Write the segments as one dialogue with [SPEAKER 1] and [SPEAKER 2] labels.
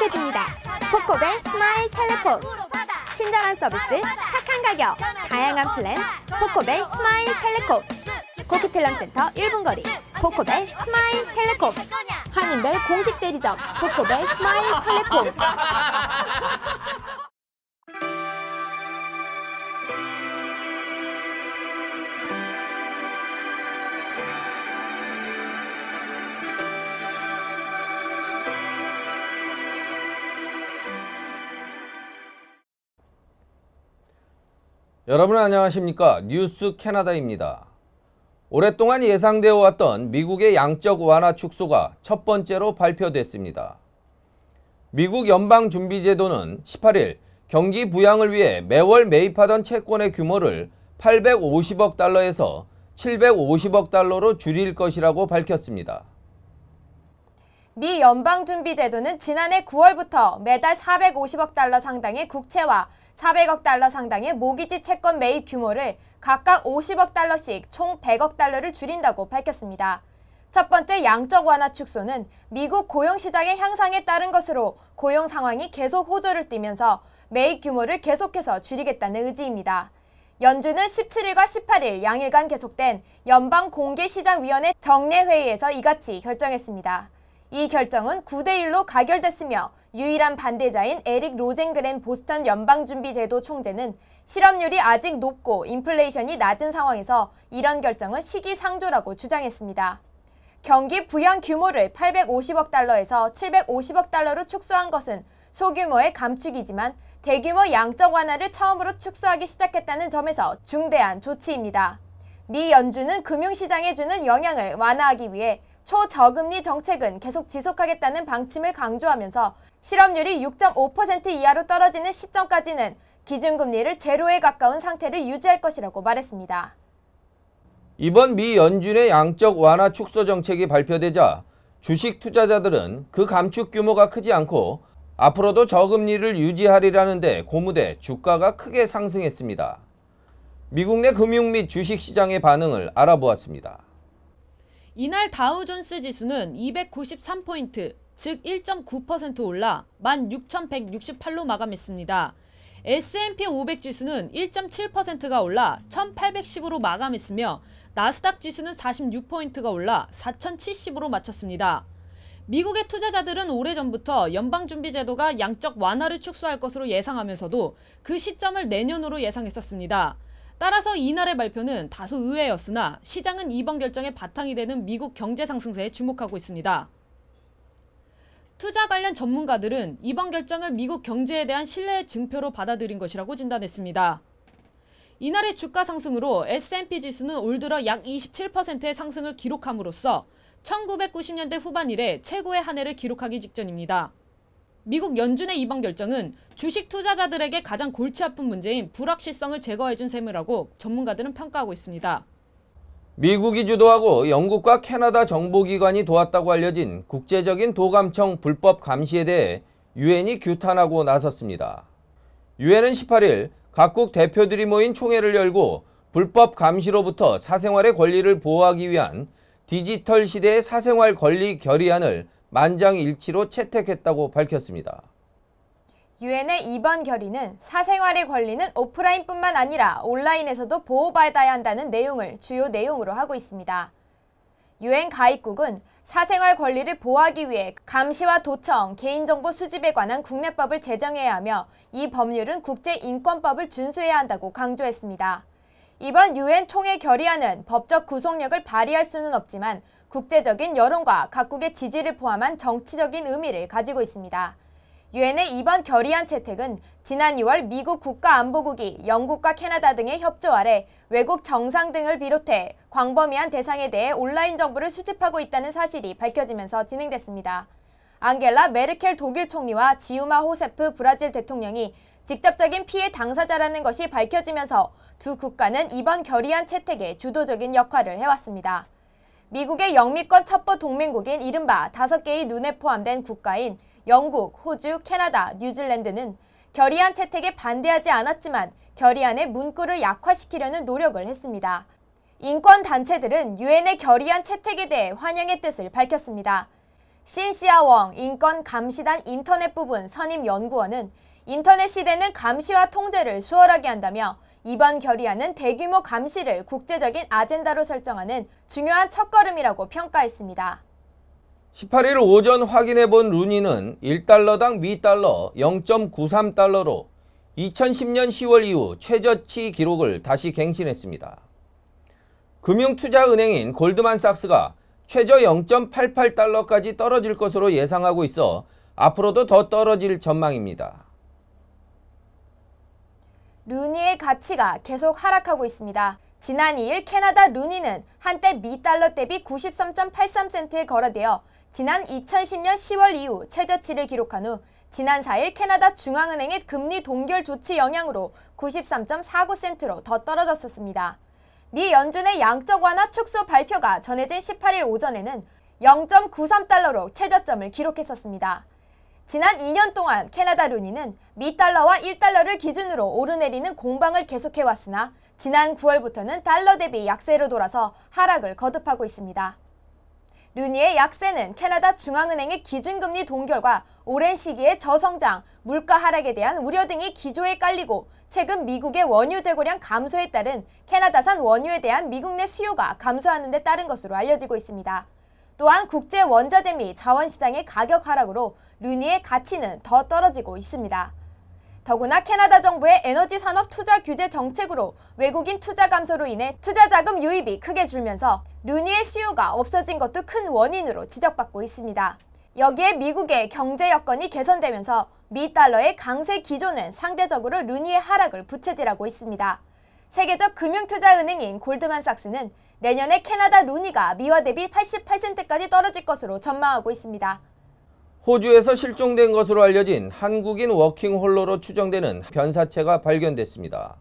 [SPEAKER 1] 행복해집니다. 코코벨 스마일 텔레콤. 친절한 서비스, 착한 가격, 다양한 플랜. 코코벨 스마일 텔레콤. 코키텔남센터 1분 거리. 코코벨 스마일 텔레콤. 한인벨 공식 대리점. 코코벨 스마일 텔레콤.
[SPEAKER 2] 여러분 안녕하십니까? 뉴스 캐나다입니다. 오랫동안 예상되어 왔던 미국의 양적 완화 축소가 첫 번째로 발표됐습니다. 미국 연방준비제도는 18일 경기 부양을 위해 매월 매입하던 채권의 규모를 850억 달러에서 750억 달러로 줄일 것이라고 밝혔습니다.
[SPEAKER 1] 미 연방준비제도는 지난해 9월부터 매달 450억 달러 상당의 국채와 400억 달러 상당의 모기지 채권 매입 규모를 각각 50억 달러씩 총 100억 달러를 줄인다고 밝혔습니다. 첫 번째 양적 완화 축소는 미국 고용시장의 향상에 따른 것으로 고용 상황이 계속 호조를 띠면서 매입 규모를 계속해서 줄이겠다는 의지입니다. 연준은 17일과 18일 양일간 계속된 연방공개시장위원회 정례회의에서 이같이 결정했습니다. 이 결정은 9대1로 가결됐으며 유일한 반대자인 에릭 로젠그렌 보스턴 연방준비제도 총재는 실업률이 아직 높고 인플레이션이 낮은 상황에서 이런 결정은 시기상조라고 주장했습니다. 경기 부양 규모를 850억 달러에서 750억 달러로 축소한 것은 소규모의 감축이지만 대규모 양적 완화를 처음으로 축소하기 시작했다는 점에서 중대한 조치입니다. 미 연준은 금융시장에 주는 영향을 완화하기 위해 초저금리 정책은 계속 지속하겠다는 방침을 강조하면서 실업률이 6.5% 이하로 떨어지는 시점까지는 기준금리를 제로에 가까운 상태를 유지할 것이라고 말했습니다.
[SPEAKER 2] 이번 미 연준의 양적 완화 축소 정책이 발표되자 주식 투자자들은 그 감축 규모가 크지 않고 앞으로도 저금리를 유지하리라는 데 고무돼 주가가 크게 상승했습니다. 미국 내 금융 및 주식 시장의 반응을 알아보았습니다.
[SPEAKER 3] 이날 다우존스 지수는 293포인트, 즉 1.9% 올라 16,168로 마감했습니다. S&P 500 지수는 1.7%가 올라 1,810으로 마감했으며 나스닥 지수는 46포인트가 올라 4,070으로 마쳤습니다. 미국의 투자자들은 오래전부터 연방준비제도가 양적 완화를 축소할 것으로 예상하면서도 그 시점을 내년으로 예상했었습니다. 따라서 이날의 발표는 다소 의외였으나 시장은 이번 결정의 바탕이 되는 미국 경제 상승세에 주목하고 있습니다. 투자 관련 전문가들은 이번 결정을 미국 경제에 대한 신뢰의 증표로 받아들인 것이라고 진단했습니다. 이날의 주가 상승으로 S&P 지수는 올 들어 약 27%의 상승을 기록함으로써 1990년대 후반 이래 최고의 한 해를 기록하기 직전입니다. 미국 연준의 이번 결정은 주식 투자자들에게 가장 골치 아픈 문제인 불확실성을 제거해준 셈이라고 전문가들은 평가하고 있습니다.
[SPEAKER 2] 미국이 주도하고 영국과 캐나다 정보기관이 도왔다고 알려진 국제적인 도감청 불법 감시에 대해 유엔이 규탄하고 나섰습니다. 유엔은 18일 각국 대표들이 모인 총회를 열고 불법 감시로부터 사생활의 권리를 보호하기 위한 디지털 시대의 사생활 권리 결의안을 만장일치로 채택했다고 밝혔습니다.
[SPEAKER 1] 유엔의 이번 결의는 사생활의 권리는 오프라인뿐만 아니라 온라인에서도 보호받아야 한다는 내용을 주요 내용으로 하고 있습니다. 유엔 가입국은 사생활 권리를 보호하기 위해 감시와 도청, 개인정보 수집에 관한 국내법을 제정해야 하며 이 법률은 국제인권법을 준수해야 한다고 강조했습니다. 이번 유엔 총회 결의안은 법적 구속력을 발휘할 수는 없지만 국제적인 여론과 각국의 지지를 포함한 정치적인 의미를 가지고 있습니다. 유엔의 이번 결의안 채택은 지난 2월 미국 국가안보국이 영국과 캐나다 등의 협조 아래 외국 정상 등을 비롯해 광범위한 대상에 대해 온라인 정보를 수집하고 있다는 사실이 밝혀지면서 진행됐습니다. 앙겔라 메르켈 독일 총리와 지우마 호세프 브라질 대통령이 직접적인 피해 당사자라는 것이 밝혀지면서 두 국가는 이번 결의안 채택에 주도적인 역할을 해왔습니다. 미국의 영미권 첩보 동맹국인 이른바 5개의 눈에 포함된 국가인 영국, 호주, 캐나다, 뉴질랜드는 결의안 채택에 반대하지 않았지만 결의안의 문구를 약화시키려는 노력을 했습니다. 인권단체들은 유엔의 결의안 채택에 대해 환영의 뜻을 밝혔습니다. 신시아 웡 인권감시단 인터넷 부분 선임 연구원은 인터넷 시대는 감시와 통제를 수월하게 한다며 이번 결의안은 대규모 감시를 국제적인 아젠다로 설정하는 중요한 첫걸음이라고 평가했습니다.
[SPEAKER 2] 18일 오전 확인해본 루니는 1달러당 미달러 0.93달러로 2010년 10월 이후 최저치 기록을 다시 갱신했습니다. 금융투자은행인 골드만삭스가 최저 0.88달러까지 떨어질 것으로 예상하고 있어 앞으로도 더 떨어질 전망입니다.
[SPEAKER 1] 루니의 가치가 계속 하락하고 있습니다. 지난 2일 캐나다 루니는 한때 미달러 대비 93.83센트에 거래되어 지난 2010년 10월 이후 최저치를 기록한 후 지난 4일 캐나다 중앙은행의 금리 동결 조치 영향으로 93.49센트로 더 떨어졌었습니다. 미 연준의 양적 완화 축소 발표가 전해진 18일 오전에는 0.93달러로 최저점을 기록했었습니다. 지난 2년 동안 캐나다 루니는 미달러와 1달러를 기준으로 오르내리는 공방을 계속해왔으나 지난 9월부터는 달러 대비 약세로 돌아서 하락을 거듭하고 있습니다. 루니의 약세는 캐나다 중앙은행의 기준금리 동결과 오랜 시기의 저성장, 물가 하락에 대한 우려 등이 기조에 깔리고 최근 미국의 원유 재고량 감소에 따른 캐나다산 원유에 대한 미국 내 수요가 감소하는 데 따른 것으로 알려지고 있습니다. 또한 국제 원자재 및 자원시장의 가격 하락으로 루니의 가치는 더 떨어지고 있습니다. 더구나 캐나다 정부의 에너지 산업 투자 규제 정책으로 외국인 투자 감소로 인해 투자 자금 유입이 크게 줄면서 루니의 수요가 없어진 것도 큰 원인으로 지적받고 있습니다. 여기에 미국의 경제 여건이 개선되면서 미 달러의 강세 기조는 상대적으로 루니의 하락을 부채질하고 있습니다. 세계적 금융투자은행인 골드만삭스는 내년에 캐나다 루니가 미화 대비 88센트까지 떨어질 것으로 전망하고 있습니다.
[SPEAKER 2] 호주에서 실종된 것으로 알려진 한국인 워킹홀러로 추정되는 변사체가 발견됐습니다.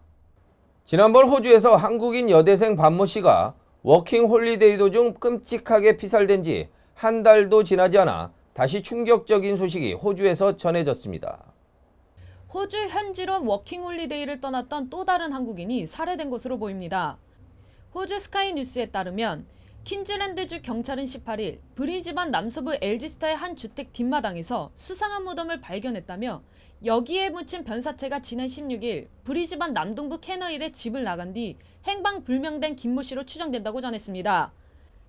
[SPEAKER 2] 지난번 호주에서 한국인 여대생 반모 씨가 워킹홀리데이 도중 끔찍하게 피살된 지 한 달도 지나지 않아 다시 충격적인 소식이 호주에서 전해졌습니다.
[SPEAKER 3] 호주 현지로 워킹홀리데이를 떠났던 또 다른 한국인이 살해된 것으로 보입니다. 호주 스카이 뉴스에 따르면 퀸즐랜드주 경찰은 18일 브리즈번 남서부 엘지스터의 한 주택 뒷마당에서 수상한 무덤을 발견했다며 여기에 묻힌 변사체가 지난 16일 브리즈번 남동부 캐너힐의 집을 나간 뒤 행방불명된 김모 씨로 추정된다고 전했습니다.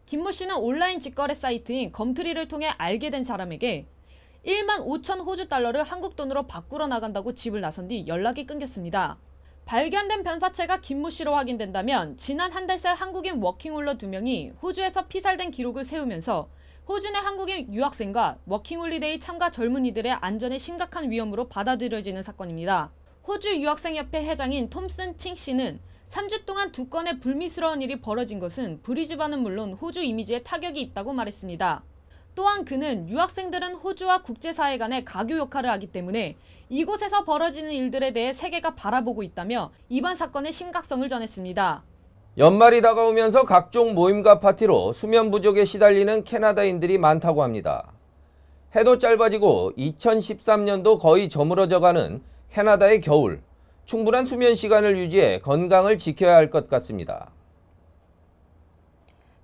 [SPEAKER 3] 김모 씨는 온라인 직거래 사이트인 검트리를 통해 알게 된 사람에게 1만 5천 호주 달러를 한국 돈으로 바꾸러 나간다고 집을 나선 뒤 연락이 끊겼습니다. 발견된 변사체가 김모 씨로 확인된다면 지난 한 달 새 한국인 워킹홀러 2명이 호주에서 피살된 기록을 세우면서 호주 내 한국인 유학생과 워킹홀리데이 참가 젊은이들의 안전에 심각한 위험으로 받아들여지는 사건입니다. 호주 유학생협회 회장인 톰슨 칭 씨는 3주 동안 2건의 불미스러운 일이 벌어진 것은 브리즈번은 물론 호주 이미지에 타격이 있다고 말했습니다. 또한 그는 유학생들은 호주와 국제사회 간의 가교 역할을 하기 때문에 이곳에서 벌어지는 일들에 대해 세계가 바라보고 있다며 이번 사건의 심각성을 전했습니다.
[SPEAKER 2] 연말이 다가오면서 각종 모임과 파티로 수면 부족에 시달리는 캐나다인들이 많다고 합니다. 해도 짧아지고 2013년도 거의 저물어져가는 캐나다의 겨울, 충분한 수면 시간을 유지해 건강을 지켜야 할 것 같습니다.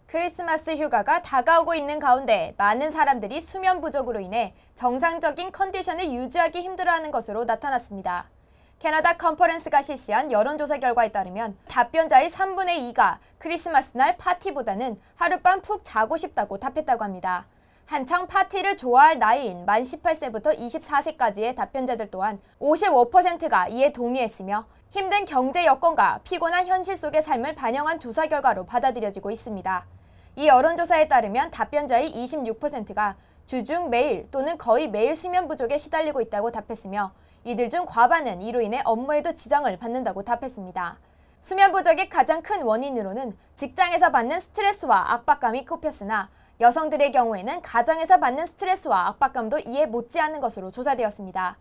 [SPEAKER 1] 크리스마스 휴가가 다가오고 있는 가운데 많은 사람들이 수면 부족으로 인해 정상적인 컨디션을 유지하기 힘들어하는 것으로 나타났습니다. 캐나다 컨퍼런스가 실시한 여론조사 결과에 따르면 답변자의 3분의 2가 크리스마스 날 파티보다는 하룻밤 푹 자고 싶다고 답했다고 합니다. 한창 파티를 좋아할 나이인 만 18세부터 24세까지의 답변자들 또한 55%가 이에 동의했으며 힘든 경제 여건과 피곤한 현실 속의 삶을 반영한 조사 결과로 받아들여지고 있습니다. 이 여론조사에 따르면 답변자의 26%가 주중 매일 또는 거의 매일 수면 부족에 시달리고 있다고 답했으며 이들 중 과반은 이로 인해 업무에도 지장을 받는다고 답했습니다. 수면 부족의 가장 큰 원인으로는 직장에서 받는 스트레스와 압박감이 꼽혔으나 여성들의 경우에는 가정에서 받는 스트레스와 압박감도 이에 못지않은 것으로 조사되었습니다.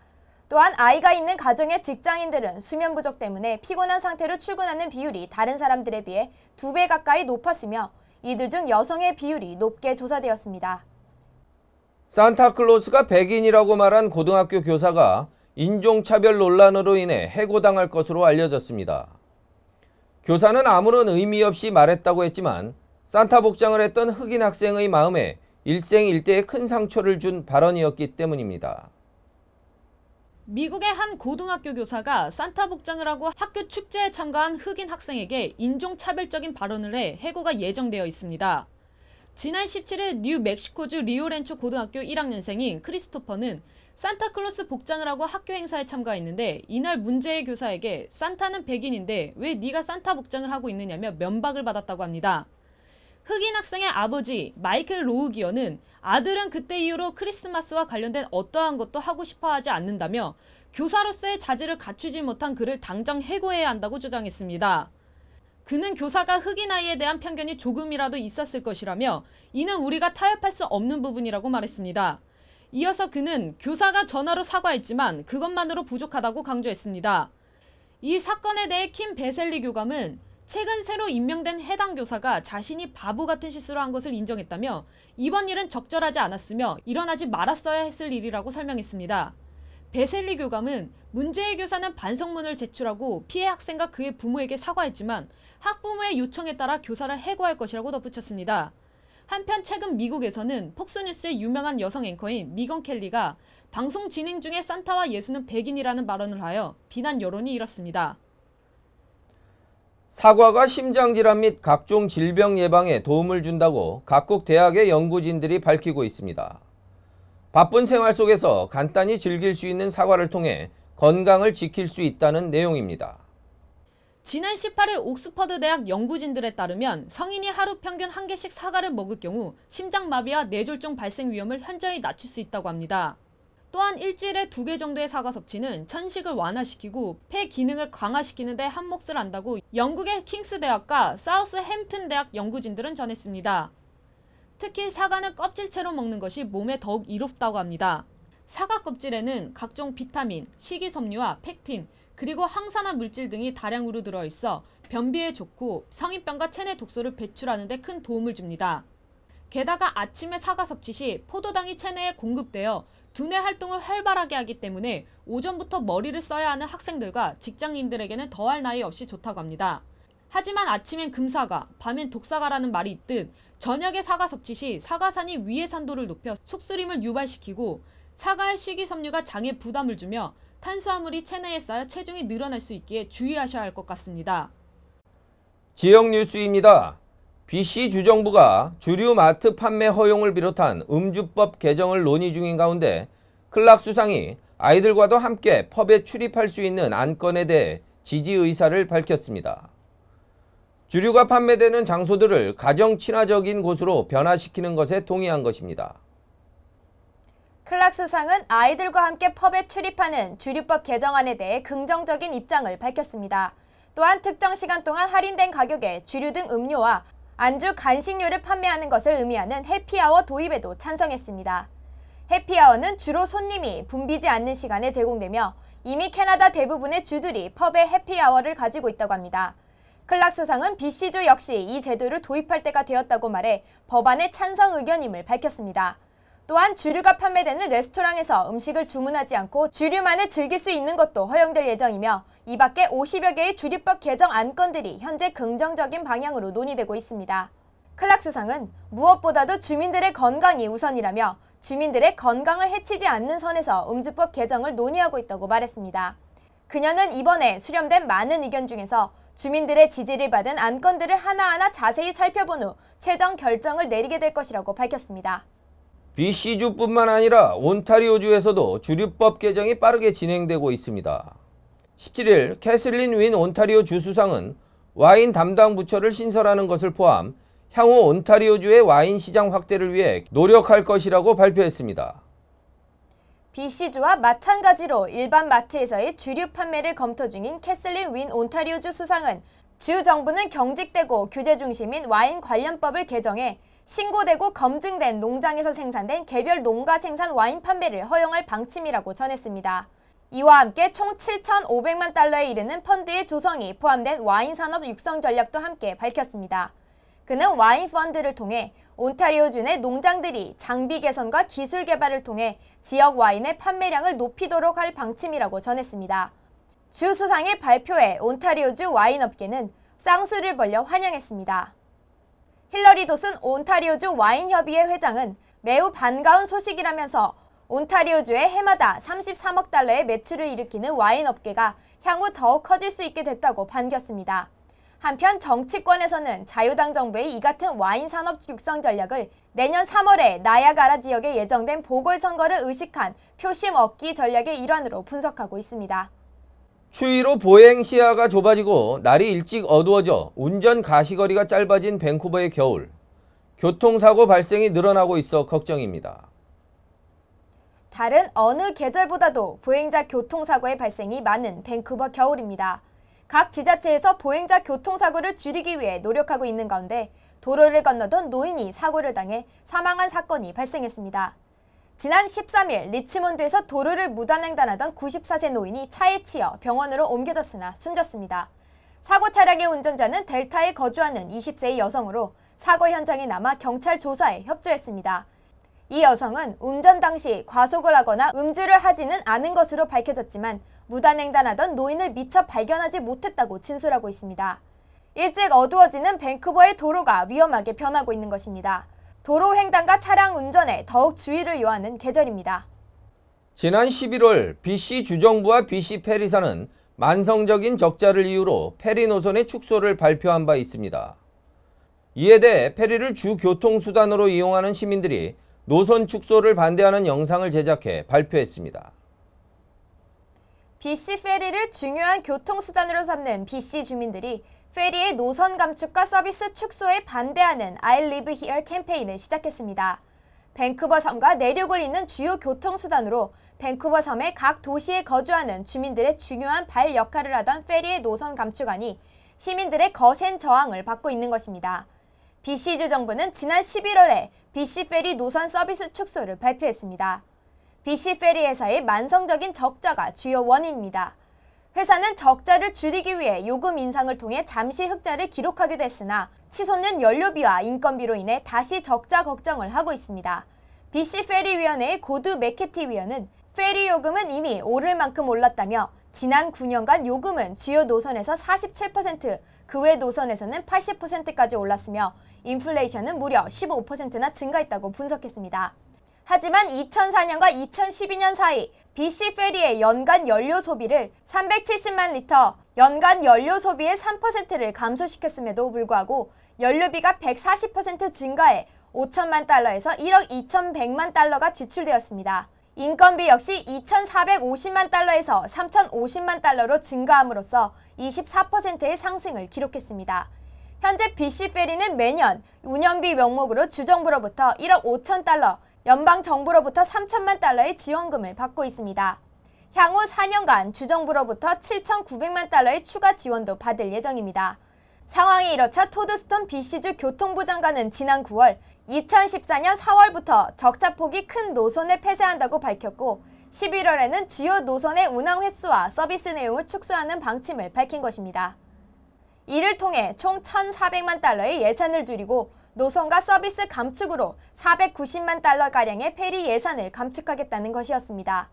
[SPEAKER 1] 또한 아이가 있는 가정의 직장인들은 수면 부족 때문에 피곤한 상태로 출근하는 비율이 다른 사람들에 비해 2배 가까이 높았으며 이들 중 여성의 비율이 높게 조사되었습니다.
[SPEAKER 2] 산타클로스가 백인이라고 말한 고등학교 교사가 인종차별 논란으로 인해 해고당할 것으로 알려졌습니다. 교사는 아무런 의미 없이 말했다고 했지만 산타 복장을 했던 흑인 학생의 마음에 일생일대에 큰 상처를 준 발언이었기 때문입니다.
[SPEAKER 3] 미국의 한 고등학교 교사가 산타 복장을 하고 학교 축제에 참가한 흑인 학생에게 인종차별적인 발언을 해 해고가 예정되어 있습니다. 지난 17일 뉴멕시코주 리오렌초 고등학교 1학년생인 크리스토퍼는 산타클로스 복장을 하고 학교 행사에 참가했는데 이날 문제의 교사에게 산타는 백인인데 왜 네가 산타 복장을 하고 있느냐며 면박을 받았다고 합니다. 흑인 학생의 아버지 마이클 로우 기어는 아들은 그때 이후로 크리스마스와 관련된 어떠한 것도 하고 싶어 하지 않는다며 교사로서의 자질을 갖추지 못한 그를 당장 해고해야 한다고 주장했습니다. 그는 교사가 흑인 아이에 대한 편견이 조금이라도 있었을 것이라며 이는 우리가 타협할 수 없는 부분이라고 말했습니다. 이어서 그는 교사가 전화로 사과했지만 그것만으로 부족하다고 강조했습니다. 이 사건에 대해 킴 베셀리 교감은 최근 새로 임명된 해당 교사가 자신이 바보 같은 실수를 한 것을 인정했다며 이번 일은 적절하지 않았으며 일어나지 말았어야 했을 일이라고 설명했습니다. 베셀리 교감은 문제의 교사는 반성문을 제출하고 피해 학생과 그의 부모에게 사과했지만 학부모의 요청에 따라 교사를 해고할 것이라고 덧붙였습니다. 한편 최근 미국에서는 폭스뉴스의 유명한 여성 앵커인 미건 켈리가 방송 진행 중에 산타와 예수는 백인이라는 발언을 하여 비난 여론이 일었습니다.
[SPEAKER 2] 사과가 심장질환 및 각종 질병 예방에 도움을 준다고 각국 대학의 연구진들이 밝히고 있습니다. 바쁜 생활 속에서 간단히 즐길 수 있는 사과를 통해 건강을 지킬 수 있다는 내용입니다.
[SPEAKER 3] 지난 18일 옥스퍼드 대학 연구진들에 따르면 성인이 하루 평균 1개씩 사과를 먹을 경우 심장마비와 뇌졸중 발생 위험을 현저히 낮출 수 있다고 합니다. 또한 일주일에 2개 정도의 사과 섭취는 천식을 완화시키고 폐 기능을 강화시키는 데 한몫을 한다고 영국의 킹스 대학과 사우스햄튼 대학 연구진들은 전했습니다. 특히 사과는 껍질채로 먹는 것이 몸에 더욱 이롭다고 합니다. 사과 껍질에는 각종 비타민, 식이섬유와 팩틴, 그리고 항산화 물질 등이 다량으로 들어있어 변비에 좋고 성인병과 체내 독소를 배출하는 데 큰 도움을 줍니다. 게다가 아침에 사과 섭취 시 포도당이 체내에 공급되어 두뇌 활동을 활발하게 하기 때문에 오전부터 머리를 써야 하는 학생들과 직장인들에게는 더할 나위 없이 좋다고 합니다. 하지만 아침엔 금사과, 밤엔 독사과라는 말이 있듯 저녁에 사과 섭취 시 사과산이 위의 산도를 높여 속쓰림을 유발시키고 사과의 식이섬유가 장에 부담을 주며 탄수화물이 체내에 쌓여 체중이 늘어날 수 있기에 주의하셔야 할 것 같습니다.
[SPEAKER 2] 지역 뉴스입니다. BC 주정부가 주류 마트 판매 허용을 비롯한 음주법 개정을 논의 중인 가운데 클락 수상이 아이들과도 함께 펍에 출입할 수 있는 안건에 대해 지지 의사를 밝혔습니다. 주류가 판매되는 장소들을 가정 친화적인 곳으로 변화시키는 것에 동의한 것입니다.
[SPEAKER 1] 클락 수상은 아이들과 함께 펍에 출입하는 주류법 개정안에 대해 긍정적인 입장을 밝혔습니다. 또한 특정 시간 동안 할인된 가격에 주류 등 음료와 안주, 간식류를 판매하는 것을 의미하는 해피아워 도입에도 찬성했습니다. 해피아워는 주로 손님이 붐비지 않는 시간에 제공되며 이미 캐나다 대부분의 주들이 펍에 해피아워를 가지고 있다고 합니다. 클락 수상은 BC주 역시 이 제도를 도입할 때가 되었다고 말해 법안의 찬성 의견임을 밝혔습니다. 또한 주류가 판매되는 레스토랑에서 음식을 주문하지 않고 주류만을 즐길 수 있는 것도 허용될 예정이며 이 밖에 50여 개의 주류법 개정 안건들이 현재 긍정적인 방향으로 논의되고 있습니다. 클락 수상은 무엇보다도 주민들의 건강이 우선이라며 주민들의 건강을 해치지 않는 선에서 음주법 개정을 논의하고 있다고 말했습니다. 그녀는 이번에 수렴된 많은 의견 중에서 주민들의 지지를 받은 안건들을 하나하나 자세히 살펴본 후 최종 결정을 내리게 될 것이라고 밝혔습니다.
[SPEAKER 2] BC주뿐만 아니라 온타리오주에서도 주류법 개정이 빠르게 진행되고 있습니다. 17일 캐슬린 윈 온타리오 주수상은 와인 담당 부처를 신설하는 것을 포함 향후 온타리오주의 와인 시장 확대를 위해 노력할 것이라고 발표했습니다.
[SPEAKER 1] BC주와 마찬가지로 일반 마트에서의 주류 판매를 검토 중인 캐슬린 윈 온타리오주 수상은 주 정부는 경직되고 규제 중심인 와인 관련법을 개정해 신고되고 검증된 농장에서 생산된 개별 농가 생산 와인 판매를 허용할 방침이라고 전했습니다. 이와 함께 총 7,500만 달러에 이르는 펀드의 조성이 포함된 와인 산업 육성 전략도 함께 밝혔습니다. 그는 와인 펀드를 통해 온타리오주 내 농장들이 장비 개선과 기술 개발을 통해 지역 와인의 판매량을 높이도록 할 방침이라고 전했습니다. 주 수상의 발표에 온타리오주 와인업계는 쌍수를 벌려 환영했습니다. 힐러리 돛은 온타리오주 와인협의회 회장은 매우 반가운 소식이라면서 온타리오주의 해마다 33억 달러의 매출을 일으키는 와인 업계가 향후 더욱 커질 수 있게 됐다고 반겼습니다. 한편 정치권에서는 자유당 정부의 이 같은 와인 산업 육성 전략을 내년 3월에 나야가라 지역에 예정된 보궐선거를 의식한 표심 얻기 전략의 일환으로 분석하고 있습니다.
[SPEAKER 2] 추위로 보행 시야가 좁아지고 날이 일찍 어두워져 운전 가시거리가 짧아진 밴쿠버의 겨울. 교통사고 발생이 늘어나고 있어 걱정입니다.
[SPEAKER 1] 다른 어느 계절보다도 보행자 교통사고의 발생이 많은 밴쿠버 겨울입니다. 각 지자체에서 보행자 교통사고를 줄이기 위해 노력하고 있는 가운데 도로를 건너던 노인이 사고를 당해 사망한 사건이 발생했습니다. 지난 13일 리치몬드에서 도로를 무단횡단하던 94세 노인이 차에 치여 병원으로 옮겨졌으나 숨졌습니다. 사고 차량의 운전자는 델타에 거주하는 20세의 여성으로 사고 현장에 남아 경찰 조사에 협조했습니다. 이 여성은 운전 당시 과속을 하거나 음주를 하지는 않은 것으로 밝혀졌지만 무단횡단하던 노인을 미처 발견하지 못했다고 진술하고 있습니다. 일찍 어두워지는 밴쿠버의 도로가 위험하게 변하고 있는 것입니다. 도로 횡단과 차량 운전에 더욱 주의를 요하는 계절입니다.
[SPEAKER 2] 지난 11월 BC 주정부와 BC 페리사는 만성적인 적자를 이유로 페리 노선의 축소를 발표한 바 있습니다. 이에 대해 페리를 주 교통수단으로 이용하는 시민들이 노선 축소를 반대하는 영상을 제작해 발표했습니다.
[SPEAKER 1] BC 페리를 중요한 교통수단으로 삼는 BC 주민들이 페리의 노선 감축과 서비스 축소에 반대하는 I Live Here 캠페인을 시작했습니다. 밴쿠버 섬과 내륙을 잇는 주요 교통수단으로 밴쿠버 섬의 각 도시에 거주하는 주민들의 중요한 발 역할을 하던 페리의 노선 감축안이 시민들의 거센 저항을 받고 있는 것입니다. BC주 정부는 지난 11월에 BC 페리 노선 서비스 축소를 발표했습니다. BC 페리 회사의 만성적인 적자가 주요 원인입니다. 회사는 적자를 줄이기 위해 요금 인상을 통해 잠시 흑자를 기록하기도 했으나 치솟는 연료비와 인건비로 인해 다시 적자 걱정을 하고 있습니다. BC 페리위원회의 고드 맥케티 위원은 페리 요금은 이미 오를 만큼 올랐다며 지난 9년간 요금은 주요 노선에서 47%, 그 외 노선에서는 80%까지 올랐으며 인플레이션은 무려 15%나 증가했다고 분석했습니다. 하지만 2004년과 2012년 사이 BC 페리의 연간 연료 소비를 370만 리터, 연간 연료 소비의 3%를 감소시켰음에도 불구하고 연료비가 140% 증가해 5천만 달러에서 1억 2,100만 달러가 지출되었습니다. 인건비 역시 2,450만 달러에서 3,050만 달러로 증가함으로써 24%의 상승을 기록했습니다. 현재 BC 페리는 매년 운영비 명목으로 주정부로부터 1억 5천 달러, 연방정부로부터 3천만 달러의 지원금을 받고 있습니다. 향후 4년간 주정부로부터 7,900만 달러의 추가 지원도 받을 예정입니다. 상황이 이렇자 토드스톤 BC주 교통부 장관은 지난 9월 2014년 4월부터 적자폭이 큰 노선을 폐쇄한다고 밝혔고 11월에는 주요 노선의 운항 횟수와 서비스 내용을 축소하는 방침을 밝힌 것입니다. 이를 통해 총 1,400만 달러의 예산을 줄이고 노선과 서비스 감축으로 490만 달러가량의 페리 예산을 감축하겠다는 것이었습니다.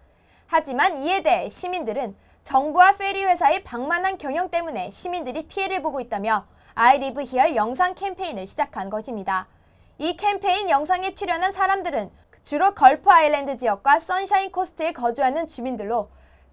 [SPEAKER 1] 하지만 이에 대해 시민들은 정부와 페리 회사의 방만한 경영 때문에 시민들이 피해를 보고 있다며 I Live Here 영상 캠페인을 시작한 것입니다. 이 캠페인 영상에 출연한 사람들은 주로 걸프 아일랜드 지역과 선샤인 코스트에 거주하는 주민들로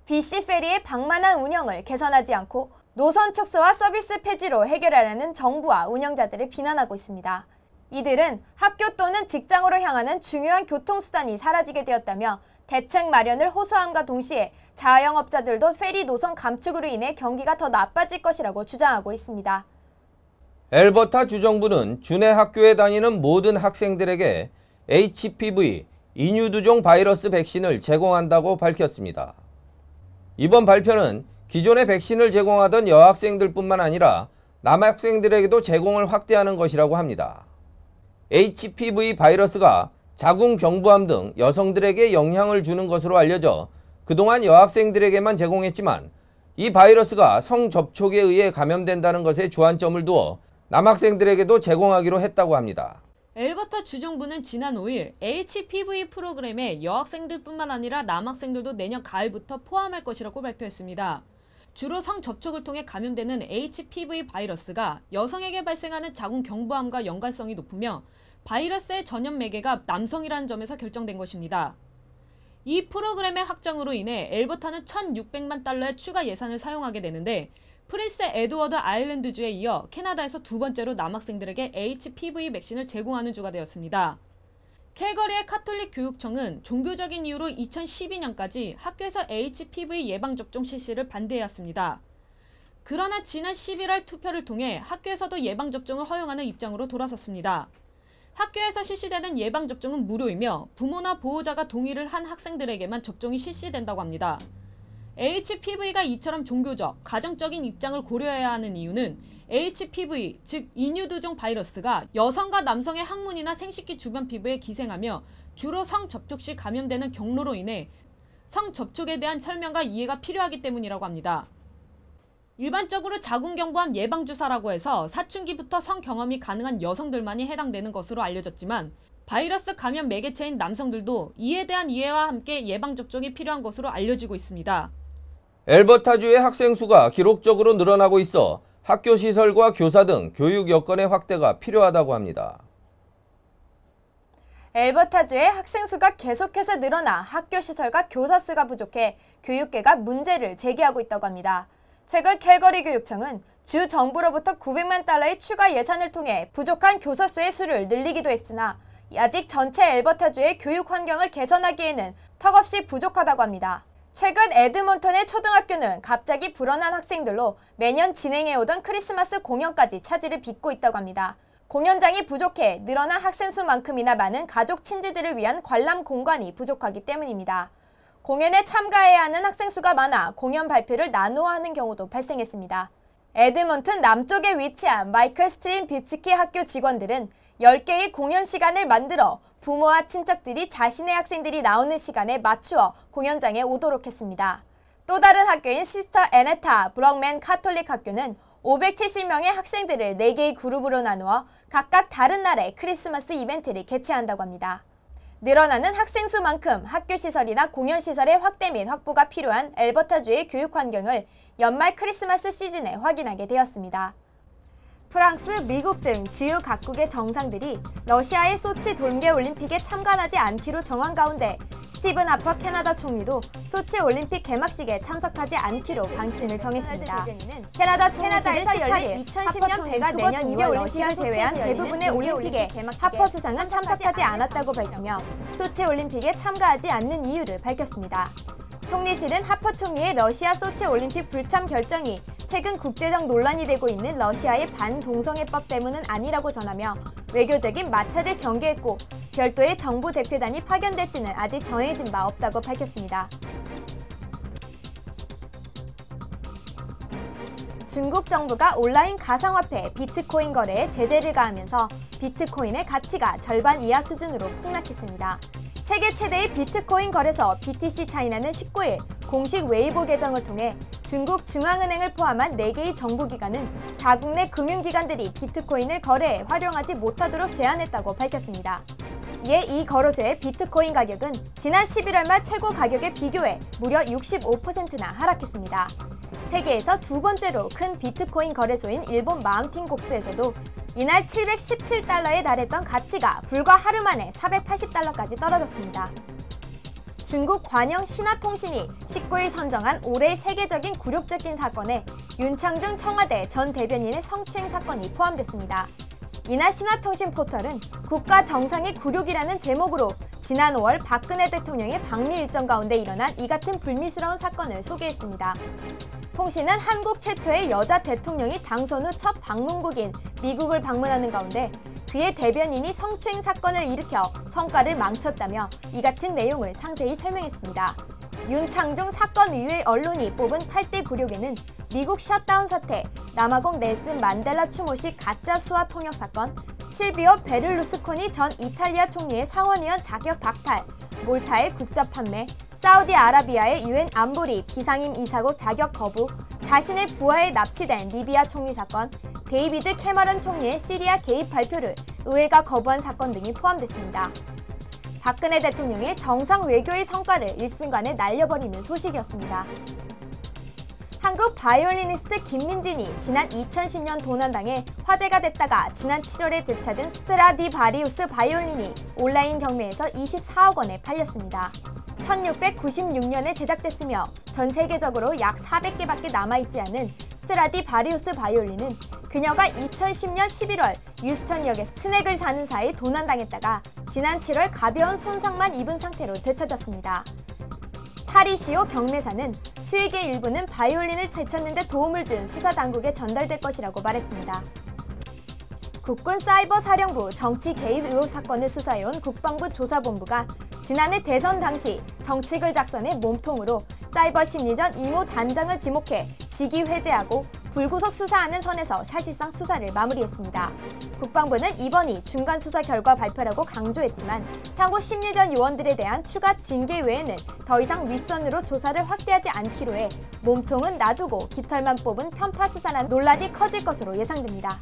[SPEAKER 1] BC 페리의 방만한 운영을 개선하지 않고 노선 축소와 서비스 폐지로 해결하려는 정부와 운영자들을 비난하고 있습니다. 이들은 학교 또는 직장으로 향하는 중요한 교통수단이 사라지게 되었다며 대책 마련을 호소함과 동시에 자영업자들도 페리 노선 감축으로 인해 경기가 더 나빠질 것이라고 주장하고 있습니다.
[SPEAKER 2] 엘버타 주정부는 주내 학교에 다니는 모든 학생들에게 HPV, 인유두종 바이러스 백신을 제공한다고 밝혔습니다. 이번 발표는 기존의 백신을 제공하던 여학생들뿐만 아니라 남학생들에게도 제공을 확대하는 것이라고 합니다. HPV 바이러스가 자궁 경부암 등 여성들에게 영향을 주는 것으로 알려져 그동안 여학생들에게만 제공했지만 이 바이러스가 성접촉에 의해 감염된다는 것에 주안점을 두어 남학생들에게도 제공하기로 했다고 합니다.
[SPEAKER 3] 엘버타 주정부는 지난 5일 HPV 프로그램에 여학생들뿐만 아니라 남학생들도 내년 가을부터 포함할 것이라고 발표했습니다. 주로 성접촉을 통해 감염되는 HPV 바이러스가 여성에게 발생하는 자궁 경부암과 연관성이 높으며 바이러스의 전염 매개가 남성이라는 점에서 결정된 것입니다. 이 프로그램의 확장으로 인해 엘버타는 1,600만 달러의 추가 예산을 사용하게 되는데 프린스 에드워드 아일랜드주에 이어 캐나다에서 두 번째로 남학생들에게 HPV 백신을 제공하는 주가 되었습니다. 캘거리의 카톨릭 교육청은 종교적인 이유로 2012년까지 학교에서 HPV 예방접종 실시를 반대해왔습니다. 그러나 지난 11월 투표를 통해 학교에서도 예방접종을 허용하는 입장으로 돌아섰습니다. 학교에서 실시되는 예방접종은 무료이며 부모나 보호자가 동의를 한 학생들에게만 접종이 실시된다고 합니다. HPV가 이처럼 종교적, 가정적인 입장을 고려해야 하는 이유는 HPV, 즉 인유두종 바이러스가 여성과 남성의 항문이나 생식기 주변 피부에 기생하며 주로 성접촉 시 감염되는 경로로 인해 성접촉에 대한 설명과 이해가 필요하기 때문이라고 합니다. 일반적으로 자궁경부암 예방주사라고 해서 사춘기부터 성경험이 가능한 여성들만이 해당되는 것으로 알려졌지만 바이러스 감염 매개체인 남성들도 이에 대한 이해와 함께 예방접종이 필요한 것으로 알려지고 있습니다.
[SPEAKER 2] 엘버타주의 학생 수가 기록적으로 늘어나고 있어 학교 시설과 교사 등 교육 여건의 확대가 필요하다고 합니다.
[SPEAKER 1] 엘버타주의 학생 수가 계속해서 늘어나 학교 시설과 교사 수가 부족해 교육계가 문제를 제기하고 있다고 합니다. 최근 캘거리 교육청은 주 정부로부터 900만 달러의 추가 예산을 통해 부족한 교사 수의 수를 늘리기도 했으나 아직 전체 엘버타주의 교육 환경을 개선하기에는 턱없이 부족하다고 합니다. 최근 에드몬턴의 초등학교는 갑자기 불어난 학생들로 매년 진행해오던 크리스마스 공연까지 차질을 빚고 있다고 합니다. 공연장이 부족해 늘어난 학생 수만큼이나 많은 가족 친지들을 위한 관람 공간이 부족하기 때문입니다. 공연에 참가해야 하는 학생 수가 많아 공연 발표를 나누어 하는 경우도 발생했습니다. 에드먼튼 남쪽에 위치한 마이클 스트림 비츠키 학교 직원들은 10개의 공연 시간을 만들어 부모와 친척들이 자신의 학생들이 나오는 시간에 맞추어 공연장에 오도록 했습니다. 또 다른 학교인 시스터 애네타 브럭맨 카톨릭 학교는 570명의 학생들을 4개의 그룹으로 나누어 각각 다른 날에 크리스마스 이벤트를 개최한다고 합니다. 늘어나는 학생 수만큼 학교 시설이나 공연 시설의 확대 및 확보가 필요한 엘버타주의 교육 환경을 연말 크리스마스 시즌에 확인하게 되었습니다. 프랑스, 미국 등 주요 각국의 정상들이 러시아의 소치 동계올림픽에 참관하지 않기로 정한 가운데 스티븐 하퍼 캐나다 총리도 소치 올림픽 개막식에 참석하지 않기로 방침을 정했습니다. 캐나다 총리실에서 열린 2010년 배가 내년 2월 러시아 제외한 대부분의 올림픽에 하퍼 수상은 참석하지 않았다고 밝히며 소치 올림픽에 참가하지 않는 이유를 밝혔습니다. 총리실은 하퍼 총리의 러시아 소치 올림픽 불참 결정이 최근 국제적 논란이 되고 있는 러시아의 반동성애법 때문은 아니라고 전하며 외교적인 마찰을 경계했고 별도의 정부 대표단이 파견될지는 아직 정해진 바 없다고 밝혔습니다. 중국 정부가 온라인 가상화폐 비트코인 거래에 제재를 가하면서 비트코인의 가치가 절반 이하 수준으로 폭락했습니다. 세계 최대의 비트코인 거래소 BTC 차이나는 19일 공식 웨이보 계정을 통해 중국 중앙은행을 포함한 4개의 정부기관은 자국 내 금융기관들이 비트코인을 거래해 활용하지 못하도록 제한했다고 밝혔습니다. 이에 이 거래소의 비트코인 가격은 지난 11월 말 최고 가격에 비교해 무려 65%나 하락했습니다. 세계에서 두 번째로 큰 비트코인 거래소인 일본 마운틴 곡스에서도 이날 717달러에 달했던 가치가 불과 하루 만에 480달러까지 떨어졌습니다. 중국 관영 신화통신이 19일 선정한 올해의 세계적인 굴욕적인 사건에 윤창중 청와대 전 대변인의 성추행 사건이 포함됐습니다. 이날 신화통신 포털은 국가 정상의 굴욕이라는 제목으로 지난 5월 박근혜 대통령의 방미 일정 가운데 일어난 이 같은 불미스러운 사건을 소개했습니다. 통신은 한국 최초의 여자 대통령이 당선 후 첫 방문국인 미국을 방문하는 가운데 그의 대변인이 성추행 사건을 일으켜 성과를 망쳤다며 이 같은 내용을 상세히 설명했습니다. 윤창중 사건 이후의 언론이 뽑은 8대 굴욕에는 미국 셧다운 사태, 남아공 넬슨 만델라 추모식 가짜 수화 통역 사건, 실비오 베를루스코니 전 이탈리아 총리의 상원의원 자격 박탈, 몰타의 국적 판매, 사우디아라비아의 UN 안보리 비상임 이사국 자격 거부, 자신의 부하에 납치된 리비아 총리 사건, 데이비드 캐머런 총리의 시리아 개입 발표를 의회가 거부한 사건 등이 포함됐습니다. 박근혜 대통령의 정상 외교의 성과를 일순간에 날려버리는 소식이었습니다. 한국 바이올리니스트 김민진이 지난 2010년 도난당해 화제가 됐다가 지난 7월에 되찾은 스트라디바리우스 바이올린이 온라인 경매에서 24억 원에 팔렸습니다. 1696년에 제작됐으며 전 세계적으로 약 400개밖에 남아있지 않은 스트라디바리우스 바이올린은 그녀가 2010년 11월 유스턴역에서 스낵을 사는 사이 도난당했다가 지난 7월 가벼운 손상만 입은 상태로 되찾았습니다. 타리시오 경매사는 수익의 일부는 바이올린을 되찾는 데 도움을 준 수사당국에 전달될 것이라고 말했습니다. 국군 사이버사령부 정치 개입 의혹 사건을 수사해온 국방부 조사본부가 지난해 대선 당시 정책을 작성해 몸통으로 사이버 심리전 이모 단장을 지목해 직위 회제하고 불구속 수사하는 선에서 사실상 수사를 마무리했습니다. 국방부는 이번이 중간 수사 결과 발표라고 강조했지만 향후 심리전 요원들에 대한 추가 징계 외에는 더 이상 윗선으로 조사를 확대하지 않기로 해 몸통은 놔두고 깃털만 뽑은 편파 수사란 논란이 커질 것으로 예상됩니다.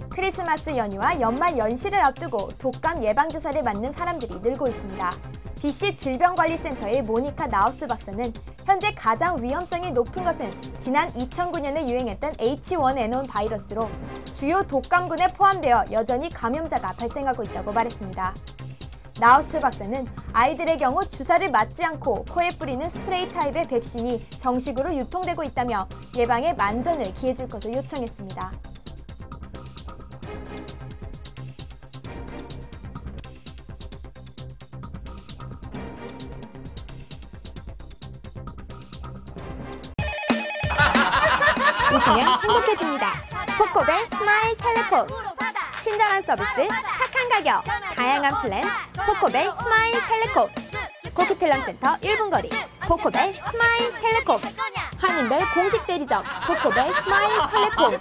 [SPEAKER 1] 크리스마스 연휴와 연말 연시를 앞두고 독감 예방주사를 맞는 사람들이 늘고 있습니다. BC 질병관리센터의 모니카 나우스 박사는 현재 가장 위험성이 높은 것은 지난 2009년에 유행했던 H1N1 바이러스로 주요 독감군에 포함되어 여전히 감염자가 발생하고 있다고 말했습니다. 나우스 박사는 아이들의 경우 주사를 맞지 않고 코에 뿌리는 스프레이 타입의 백신이 정식으로 유통되고 있다며 예방에 만전을 기해줄 것을 요청했습니다. 웃으면 행복해집니다. 코코벨 스마일 텔레콤. 친절한 서비스, 착한 가격, 다양한 플랜, 코코벨 스마일 텔레콤. 코크텔란센터 1분 거리, 코코벨 스마일 텔레콤. 한인별 공식 대리점, 코코벨 스마일 텔레콤.